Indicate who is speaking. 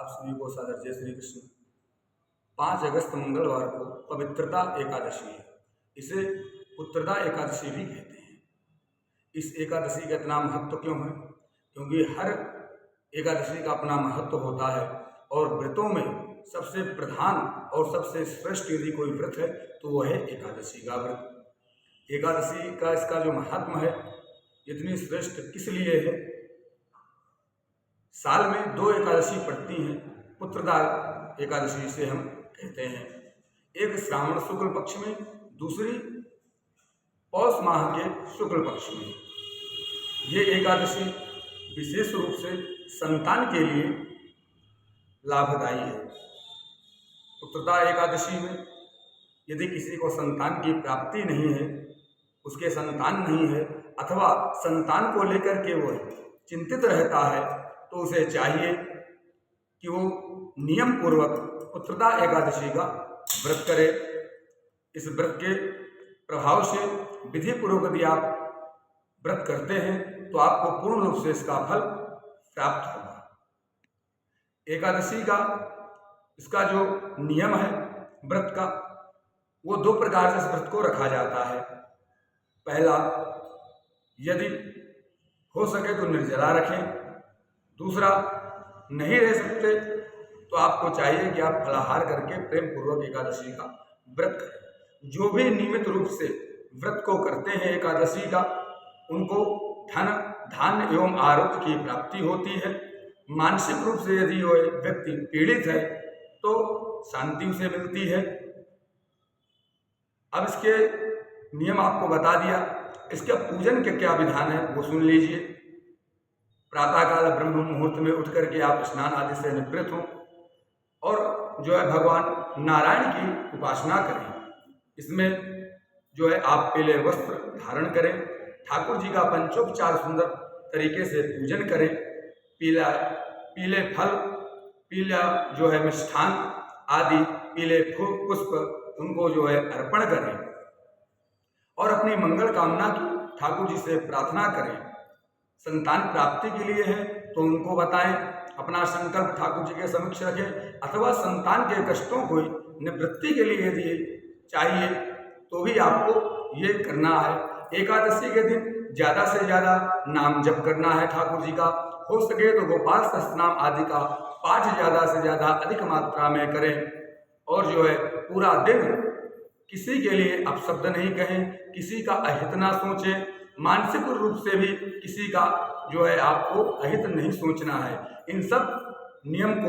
Speaker 1: आप सभी को सादर जय श्री कृष्ण। 5 अगस्त मंगलवार को पवित्रता एकादशी है। इसे पुत्रदा एकादशी भी कहते हैं। इस एकादशी का इतना महत्व क्यों है? क्योंकि हर एकादशी का अपना महत्व होता है और व्रतों में सबसे प्रधान और सबसे श्रेष्ठ यदि कोई व्रत है तो वह है एकादशी का व्रत। एकादशी का इसका जो महात्मा है इतनी श्रेष्ठ किस लिए है? साल में 2 एकादशी पड़ती हैं। पुत्रदा एकादशी से हम कहते हैं। एक श्रावण शुक्ल पक्ष में, दूसरी पौष माह के शुक्ल पक्ष में। ये एकादशी विशेष रूप से संतान के लिए लाभदायी है। पुत्रदा एकादशी में यदि किसी को संतान की प्राप्ति नहीं है, उसके संतान नहीं है अथवा संतान को लेकर के वो चिंतित रहता है तो उसे चाहिए कि वो नियम पूर्वक पुत्रदा एकादशी का व्रत करे। इस व्रत के प्रभाव से विधि पूर्वक यदि आप व्रत करते हैं तो आपको पूर्ण रूप से इसका फल प्राप्त होगा। एकादशी का इसका जो नियम है व्रत का, वो 2 प्रकार से इस व्रत को रखा जाता है। पहला, यदि हो सके तो निर्जला रखें। दूसरा, नहीं रह सकते तो आपको चाहिए कि आप फलाहार करके प्रेम पूर्वक एकादशी का व्रत करें। जो भी नियमित रूप से व्रत को करते हैं एकादशी का, उनको धन धान्य एवं आरोग्य की प्राप्ति होती है। मानसिक रूप से यदि वो व्यक्ति पीड़ित है तो शांति उसे मिलती है। अब इसके नियम आपको बता दिया। इसके पूजन के क्या विधान है वो सुन लीजिए। प्रातःकाल ब्रह्म मुहूर्त में उठ करके आप स्नान आदि से निवृत्त हों और जो है भगवान नारायण की उपासना करें। इसमें जो है आप पीले वस्त्र धारण करें, ठाकुर जी का पंचोपचार सुंदर तरीके से पूजन करें। पीले फल, पीला जो है मिष्ठान आदि पीले फूल पुष्प उनको जो है अर्पण करें और अपनी मंगल कामना की ठाकुर जी से प्रार्थना करें। संतान प्राप्ति के लिए है तो उनको बताएं, अपना संकल्प ठाकुर जी के समक्ष रखें अथवा संतान के कष्टों को निवृत्ति के लिए यदि चाहिए तो भी आपको ये करना है। एकादशी के दिन ज़्यादा से ज़्यादा नाम जप करना है ठाकुर जी का। हो सके तो गोपाल सहस्त्रनाम आदि का पाठ ज़्यादा से ज़्यादा अधिक मात्रा में करें और जो है पूरा दिन किसी के लिए अपशब्द नहीं कहें, किसी का अहित ना सोचें। मानसिक रूप से भी किसी का जो है आपको अहित नहीं सोचना है। इन सब नियम को